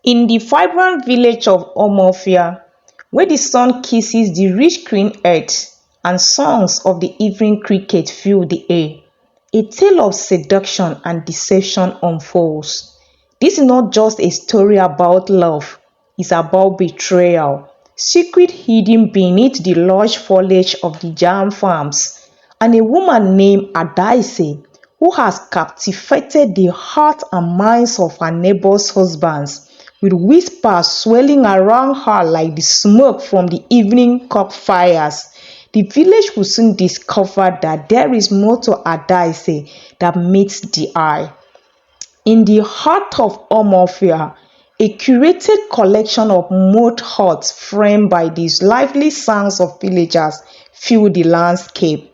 In the vibrant village of Umuofia, where the sun kisses the rich green earth and songs of the evening cricket fill the air, a tale of seduction and deception unfolds. This is not just a story about love, it's about betrayal, secret hidden beneath the lush foliage of the jam farms, and a woman named Adaeze who has captivated the heart and minds of her neighbors' husbands, with whispers swirling around her like the smoke from the evening campfires. The village will soon discover that there is more to Adaeze that meets the eye. In the heart of Umuofia, a curated collection of mud huts framed by these lively sounds of villagers fill the landscape.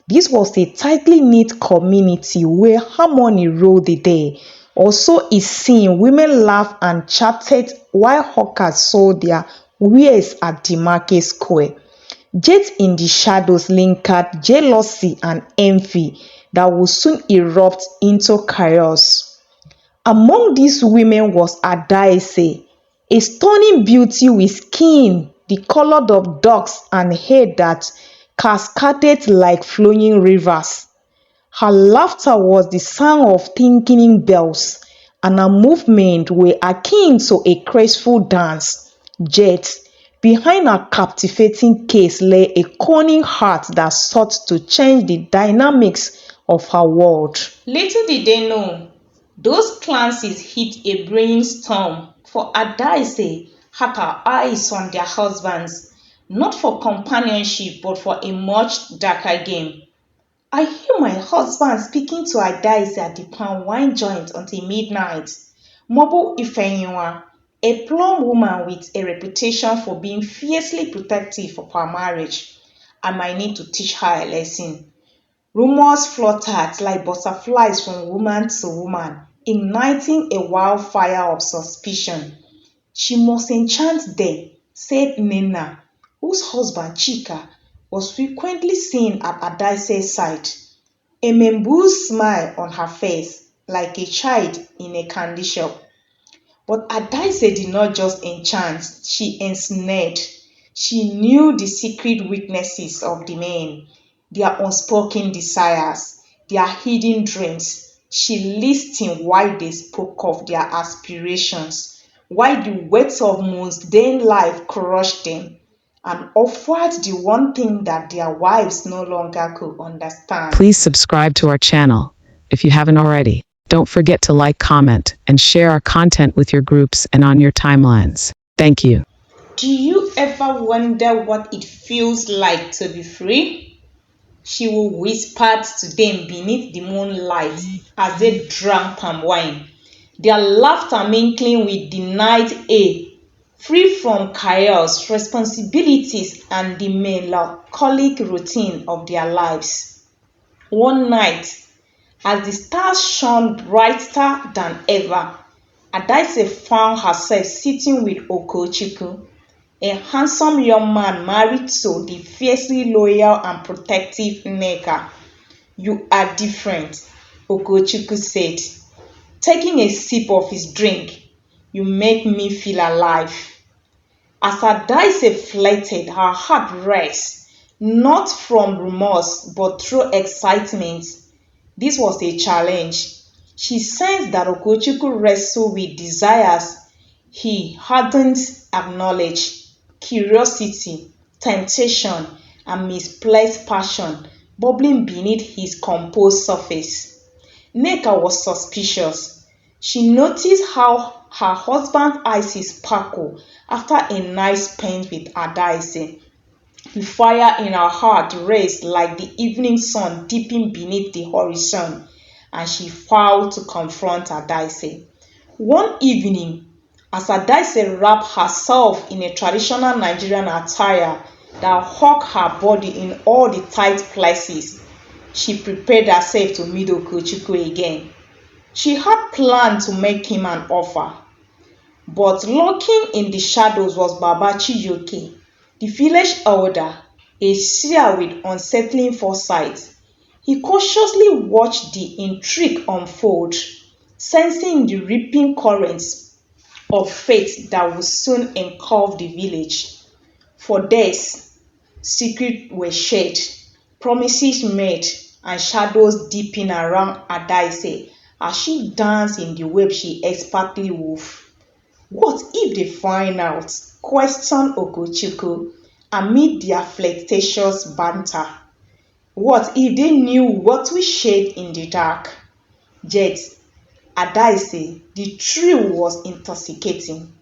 This was a tightly knit community where harmony ruled the day. Also is seen women laughed and chatted while hawkers sold their wares at the market square. Yet in the shadows lingered jealousy and envy that would soon erupt into chaos. Among these women was Adaeze, a stunning beauty with skin the color of ducks and hair that cascaded like flowing rivers. Her laughter was the sound of tinkling bells, and her movements were akin to a graceful dance. Yet, behind her captivating gaze lay a cunning heart that sought to change the dynamics of her world. Little did they know, those glances hit a brainstorm, for Adaeze had her eyes on their husbands, not for companionship but for a much darker game. I hear my husband speaking to Adaeze at the palm wine joint until midnight. Mobo Ifenywa, a plump woman with a reputation for being fiercely protective of her marriage. I might need to teach her a lesson. Rumors fluttered like butterflies from woman to woman, igniting a wildfire of suspicion. She must enchant them, said Nina, whose husband Chika was frequently seen at Adaeze's side, a membous smile on her face, like a child in a candy shop. But Adaeze did not just enchant, she ensnared. She knew the secret weaknesses of the men, their unspoken desires, their hidden dreams. She listened while they spoke of their aspirations, while the weight of mundane life crushed them, and offered the one thing that their wives no longer could understand. Please subscribe to our channel if you haven't already. Don't forget to like, comment, and share our content with your groups and on your timelines. Thank you. Do you ever wonder what it feels like to be free? She will whisper to them beneath the moonlight as they drank palm wine, their laughter mingling with the night air, free from chaos, responsibilities, and the melancholic routine of their lives. One night, as the stars shone brighter than ever, Adaeze found herself sitting with Okochukwu, a handsome young man married to the fiercely loyal and protective Nneka. "You are different," Okochukwu said, taking a sip of his drink. "You make me feel alive." As Adaeze flirted, her heart raced, not from remorse but through excitement. This was a challenge. She sensed that Okochukwu wrestled with desires he hadn't acknowledged, curiosity, temptation, and misplaced passion bubbling beneath his composed surface. Nneka was suspicious. She noticed how her husband's eyes sparkled after a night spent with Adaeze. The fire in her heart raised like the evening sun dipping beneath the horizon, and she vowed to confront Adaeze. One evening, as Adaeze wrapped herself in a traditional Nigerian attire that hugged her body in all the tight places, she prepared herself to meet Okochukwu again. She had planned to make him an offer, but lurking in the shadows was Baba Chijoke, the village elder, a seer with unsettling foresight. He cautiously watched the intrigue unfold, sensing the ripping currents of fate that would soon engulf the village. For days, secrets were shared, promises made, and shadows deepened around Adaeze as she danced in the web she expertly wove. What if they find out? Questioned Ogochukwu amid their flirtatious banter. What if they knew what we shared in the dark? Yet, Adaeze, the thrill was intoxicating.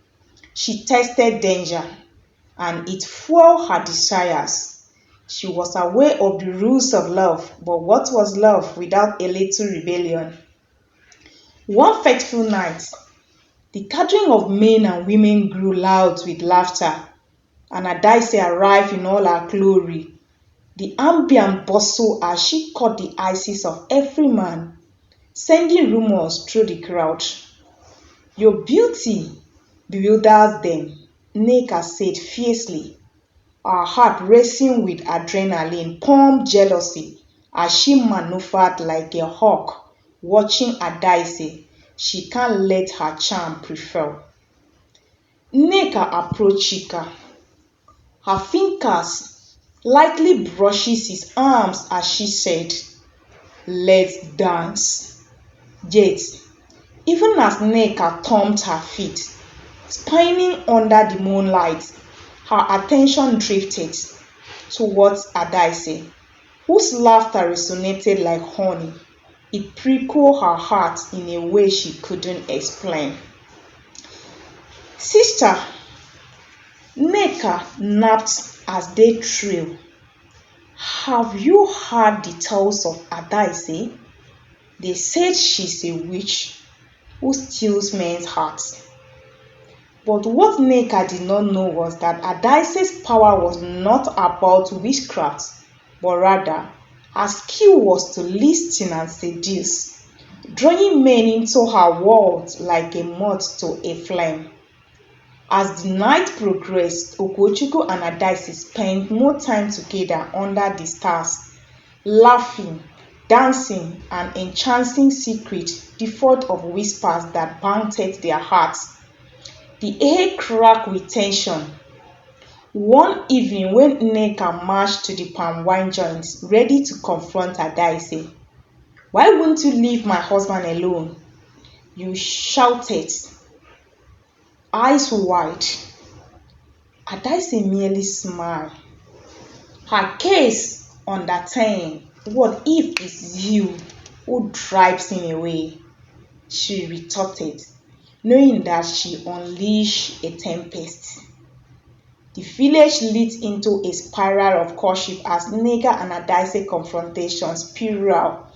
She tasted danger, and it fueled her desires. She was aware of the rules of love, but what was love without a little rebellion? One fateful night, the gathering of men and women grew loud with laughter, and Adaeze arrived in all her glory. The ambient bustled as she caught the eyes of every man, sending rumors through the crowd. Your beauty bewilders them, Nneka said fiercely, her heart racing with adrenaline, pumped jealousy as she maneuvered like a hawk, watching Adaeze. She can't let her charm prevail. Nneka approached Chika. Her fingers lightly brushes his arms as she said, "Let's dance." Yet, even as Nneka thumped her feet, spinning under the moonlight, her attention drifted towards Adaeze, whose laughter resonated like honey. It prickled her heart in a way she couldn't explain. "Sister," Nneka napped as they thrilled, "have you heard the tales of Adaeze? They said she's a witch who steals men's hearts." But what Nneka did not know was that Adaeze's power was not about witchcraft, but rather her skill was to listen and seduce, drawing men into her world like a moth to a flame. As the night progressed, Ogochukwu and Adaeze spent more time together under the stars, laughing, dancing, and enchanting secrets devoid of whispers that bounded their hearts. The air cracked with tension. One evening when Nneka marched to the palm wine joint, ready to confront Adaeze, "Why won't you leave my husband alone?" you shouted, eyes wide. Adaeze merely smiled. Her gaze underturned. "What if it's you who drives him away?" she retorted, knowing that she unleashed a tempest. The village lit into a spiral of courtship as Nneka and Adaeze confrontation spiraled.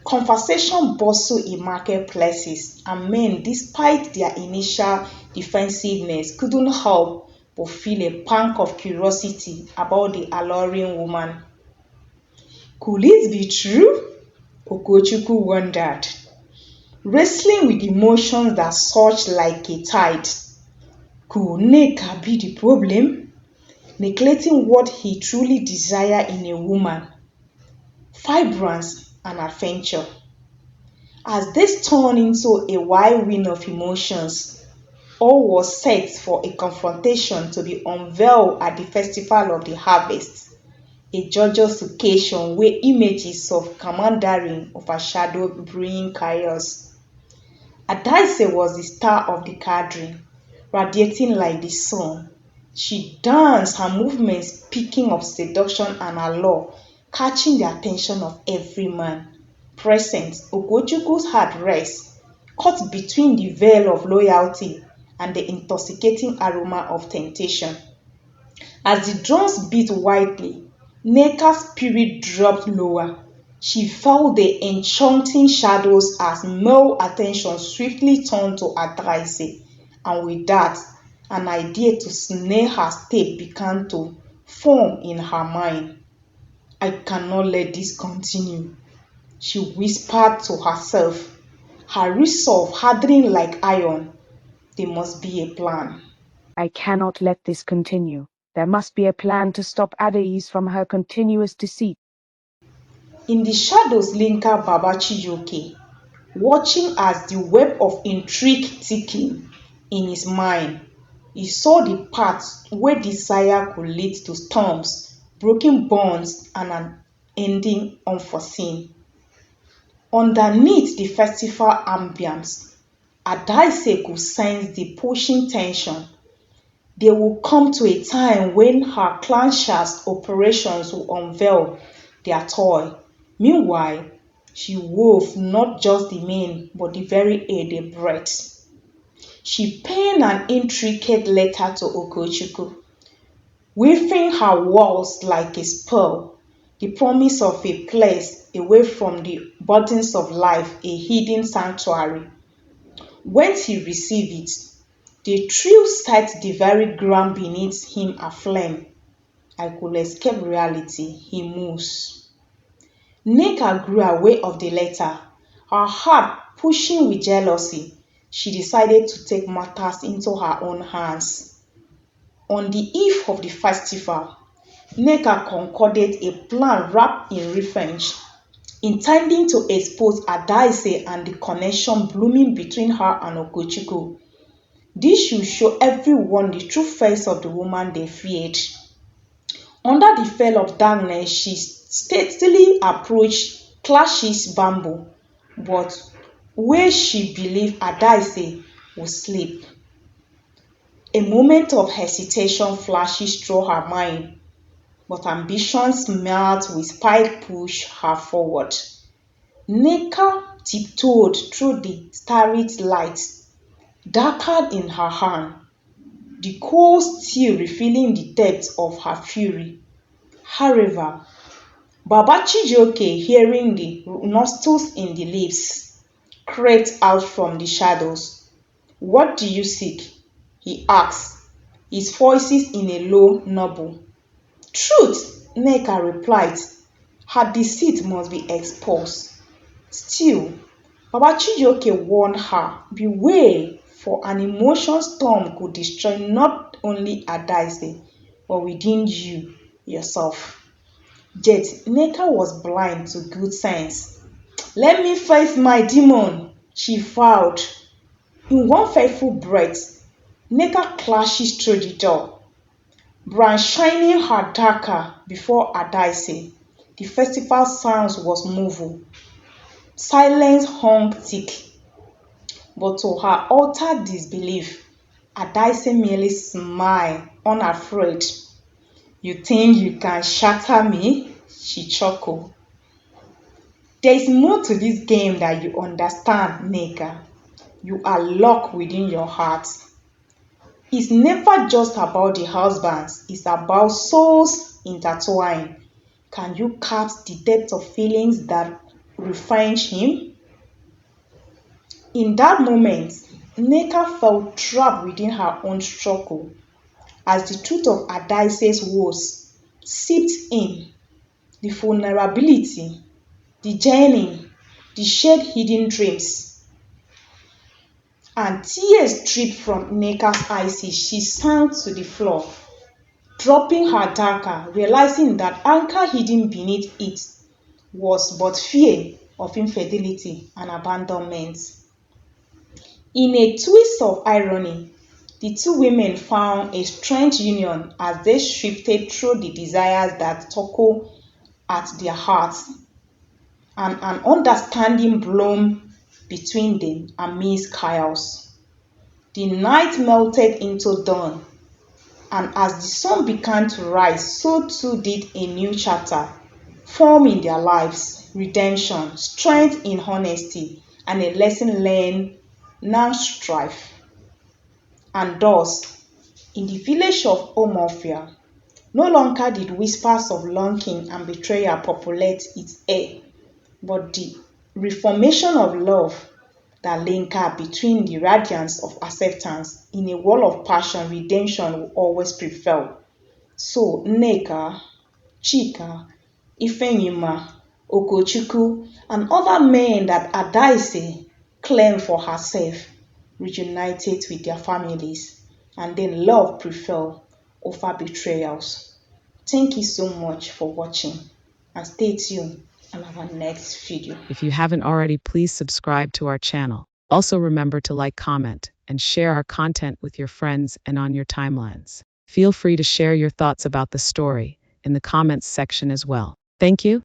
Conversation bustled in marketplaces, and men, despite their initial defensiveness, couldn't help but feel a pang of curiosity about the alluring woman. Could it be true? Ogochukwu wondered, wrestling with emotions that surged like a tide. Could Nneka be the problem, neglecting what he truly desired in a woman? Vibrance and adventure. As this turned into a whirlwind of emotions, all was set for a confrontation to be unveiled at the Festival of the Harvest, a joyous occasion where images of commandeering overshadowed brewing chaos. Adaeze was the star of the gathering, radiating like the sun. She danced, her movements speaking of seduction and allure, catching the attention of every man present. Ogochukwu's heart raced, caught between the veil of loyalty and the intoxicating aroma of temptation. As the drums beat wildly, Nneka's spirit dropped lower. She felt the enchanting shadows as male attention swiftly turned to Adaeze, and with that, an idea to snare her step began to form in her mind. "I cannot let this continue," she whispered to herself, her resolve hardening like iron. "There must be a plan." "I cannot let this continue. There must be a plan to stop Adaeze from her continuous deceit." In the shadows lingered Baba Chijioke, watching as the web of intrigue thickened. In his mind, he saw the path where desire could lead to storms, broken bonds, and an ending unforeseen. Underneath the festival ambience, Adaeze could sense the pushing tension. There will come to a time when her clanshas operations will unveil their toy. Meanwhile, she wove not just the men but the very air they breathed. She penned an intricate letter to Ogochukwu, weaving her walls like a spell, the promise of a place away from the burdens of life, a hidden sanctuary. When he received it, the thrill set the very ground beneath him aflame. I could escape reality, he moves. Nneka grew away of the letter, her heart pushing with jealousy. She decided to take matters into her own hands. On the eve of the festival, Nneka concocted a plan wrapped in revenge, intending to expose Adaeze and the connection blooming between her and Ogochukwu. This should show everyone the true face of the woman they feared. Under the veil of darkness, she steadily approached Clash's bamboo, but where she believed Adaeze would sleep. A moment of hesitation flashes through her mind, but ambition's melt with spite pushed her forward. Nneka tiptoed through the starlit light, darkened in her hand, the cold steel revealing the depth of her fury. However, Baba Chijioke, hearing the nostrils in the leaves, crept out from the shadows. "What do you seek?" he asked, his voice in a low noble. "Truth," Nneka replied. Her deceit must be exposed. Still, Baba Chijioke warned her, beware, for an emotion storm could destroy not only Adaeze, but within you yourself. Yet Nneka was blind to good sense. "Let me face my demon," she vowed. In one faithful breath, Nneka clashes through the door, brand shining her darker before Adaeze. The festival sounds was moving. Silence hung thick. But to her utter disbelief, Adaeze merely smiled, unafraid. "You think you can shatter me?" she chuckled. "There is more to this game than you understand, Nneka. You are locked within your heart. It's never just about the husbands, it's about souls intertwined. Can you catch the depth of feelings that revenge him?" In that moment, Nneka felt trapped within her own struggle as the truth of Adaeze's woes seeped in. The vulnerability, the journey, the shared hidden dreams. And tears dripped from Nneka's eyes as she sank to the floor, dropping her dagger, realizing that anchor hidden beneath it was but fear of infidelity and abandonment. In a twist of irony, the two women found a strange union as they shifted through the desires that toggled at their hearts, and an understanding bloomed between them amidst chaos. The night melted into dawn, and as the sun began to rise, so too did a new chapter form in their lives: redemption, strength in honesty, and a lesson learned now strife. And thus, in the village of Umuofia, no longer did whispers of longing and betrayal populate its air, but the reformation of love that lingered between the radiance of acceptance. In a world of passion, redemption will always prevail. So Nneka, Chika, Ifenyima, Ogochukwu, and other men that Adaeze claimed for herself reunited with their families, and then love prevailed over betrayals. Thank you so much for watching, and stay tuned on our next video. If you haven't already, please subscribe to our channel. Also remember to like, comment, and share our content with your friends and on your timelines. Feel free to share your thoughts about the story in the comments section as well. Thank you.